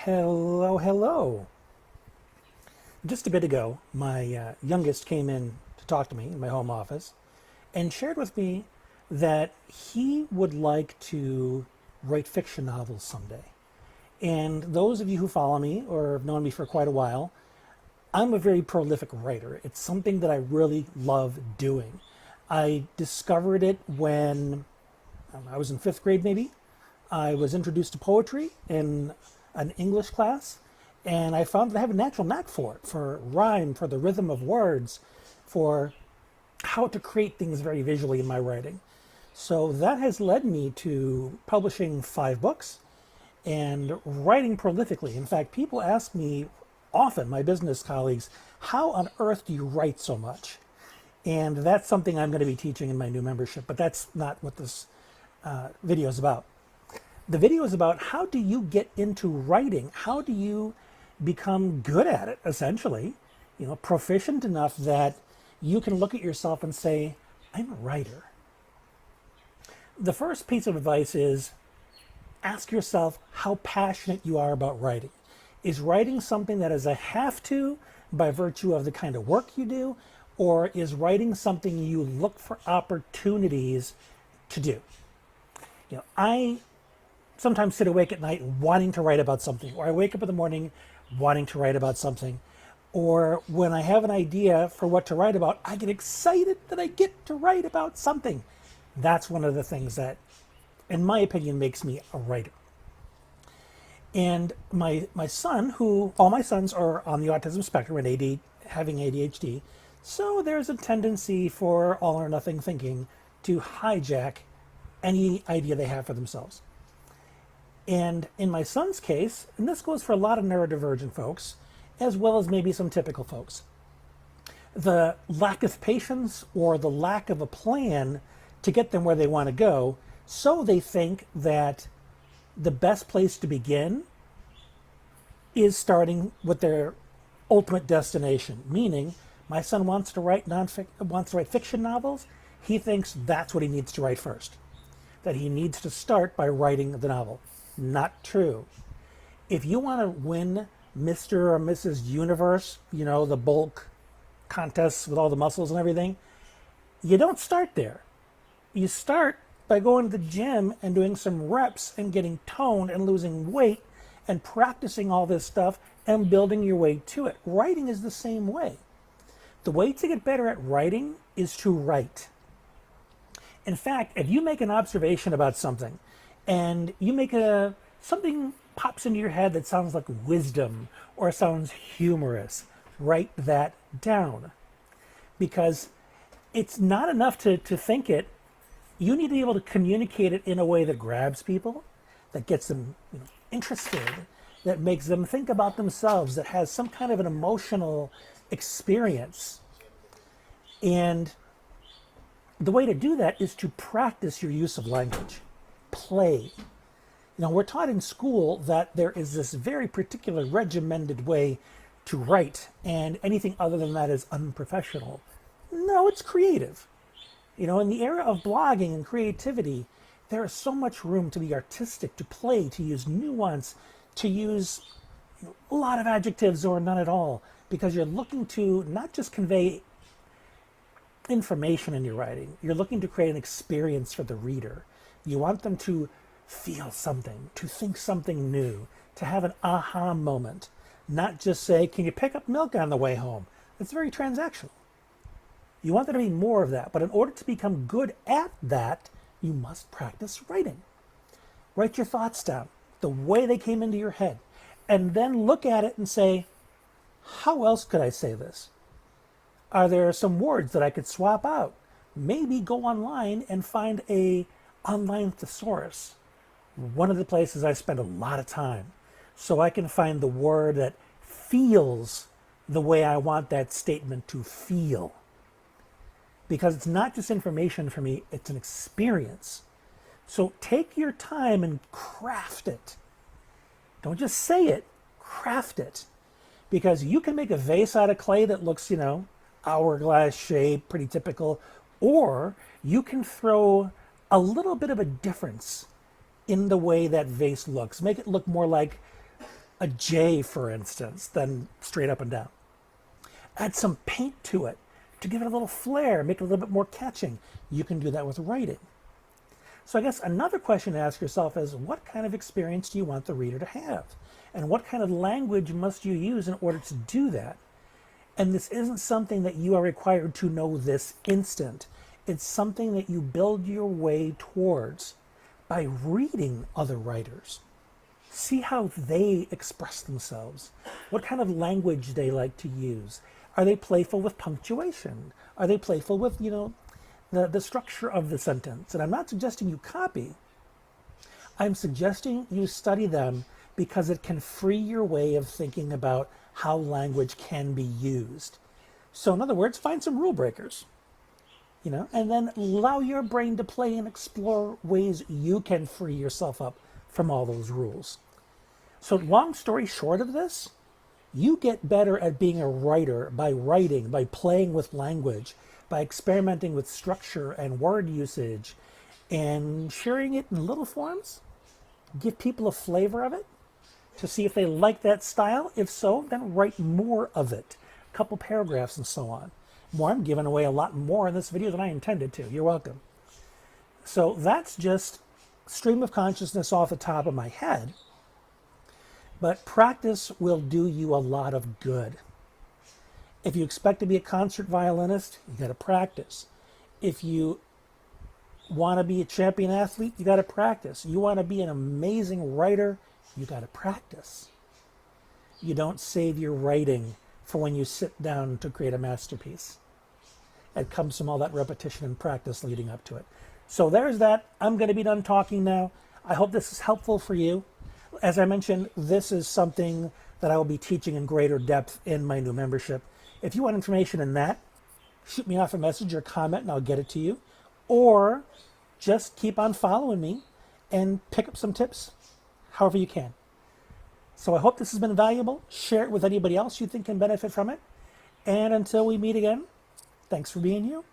Hello, hello. Just a bit ago, my youngest came in to talk to me in my home office and shared with me that he would like to write fiction novels someday. And those of you who follow me or have known me for quite a while, I'm a very prolific writer. It's something that I really love doing. I discovered it when I was in fifth grade, maybe. I was introduced to poetry in an English class, and I found that I have a natural knack for it, for rhyme, for the rhythm of words, for how to create things very visually in my writing. So that has led me to publishing 5 books and writing prolifically. In fact, people ask me often, my business colleagues, how on earth do you write so much? And that's something I'm going to be teaching in my new membership, but that's not what this video is about. The video is about how do you get into writing? How do you become good at it, essentially? Proficient enough that you can look at yourself and say, I'm a writer. The first piece of advice is ask yourself how passionate you are about writing. Is writing something that is a have to by virtue of the kind of work you do, or is writing something you look for opportunities to do? I sometimes sit awake at night wanting to write about something, or I wake up in the morning wanting to write about something, or when I have an idea for what to write about, I get excited that I get to write about something. That's one of the things that, in my opinion, makes me a writer. And my son, who all my sons are on the autism spectrum and having ADHD, so there's a tendency for all or nothing thinking to hijack any idea they have for themselves. And in my son's case, and this goes for a lot of neurodivergent folks, as well as maybe some typical folks, the lack of patience or the lack of a plan to get them where they want to go, so they think that the best place to begin is starting with their ultimate destination. Meaning, my son wants to write fiction novels. He thinks that's what he needs to write first. That he needs to start by writing the novel. Not true. If you want to win Mr. or Mrs. Universe, the bulk contests with all the muscles and everything, you don't start there. You start by going to the gym and doing some reps and getting toned and losing weight and practicing all this stuff and building your way to it. Writing is the same way. The way to get better at writing is to write. In fact, if you make an observation about something and you make something pops into your head that sounds like wisdom or sounds humorous, write that down. Because it's not enough to think it. You need to be able to communicate it in a way that grabs people, that gets them interested, that makes them think about themselves, that has some kind of an emotional experience. And the way to do that is to practice your use of language. Play. We're taught in school that there is this very particular regimented way to write, and anything other than that is unprofessional. No, it's creative. In the era of blogging and creativity, there is so much room to be artistic, to play, to use nuance, to use a lot of adjectives or none at all, because you're looking to not just convey information in your writing, you're looking to create an experience for the reader. You want them to feel something, to think something new, to have an aha moment, not just say, can you pick up milk on the way home? It's very transactional. You want there to be more of that, but in order to become good at that, you must practice writing. Write your thoughts down, the way they came into your head, and then look at it and say, how else could I say this? Are there some words that I could swap out? Maybe go online and find a online thesaurus. One of the places I spend a lot of time, so I can find the word that feels the way I want that statement to feel. Because it's not just information for me, it's an experience. So take your time and craft it. Don't just say it, craft it. Because you can make a vase out of clay that looks, hourglass shape, pretty typical, or you can throw a little bit of a difference in the way that vase looks. Make it look more like a J, for instance, than straight up and down. Add some paint to it to give it a little flair, make it a little bit more catching. You can do that with writing. So I guess another question to ask yourself is, what kind of experience do you want the reader to have? And what kind of language must you use in order to do that? And this isn't something that you are required to know this instant. It's something that you build your way towards by reading other writers. See how they express themselves. What kind of language they like to use. Are they playful with punctuation? Are they playful with, the structure of the sentence? And I'm not suggesting you copy. I'm suggesting you study them because it can free your way of thinking about how language can be used. So in other words, find some rule breakers, and then allow your brain to play and explore ways you can free yourself up from all those rules. So long story short of this, you get better at being a writer by writing, by playing with language, by experimenting with structure and word usage and sharing it in little forms. Give people a flavor of it to see if they like that style. If so, then write more of it, a couple paragraphs and so on. More, I'm giving away a lot more in this video than I intended to. You're welcome. So that's just stream of consciousness off the top of my head. But practice will do you a lot of good. If you expect to be a concert violinist, you got to practice. If you want to be a champion athlete, you got to practice. You want to be an amazing writer, you got to practice. You don't save your writing for when you sit down to create a masterpiece. It comes from all that repetition and practice leading up to it. So there's that. I'm going to be done talking now. I hope this is helpful for you. As I mentioned, this is something that I will be teaching in greater depth in my new membership. If you want information in that, shoot me off a message or comment and I'll get it to you. Or just keep on following me and pick up some tips however you can. So I hope this has been valuable. Share it with anybody else you think can benefit from it. And until we meet again, thanks for being you.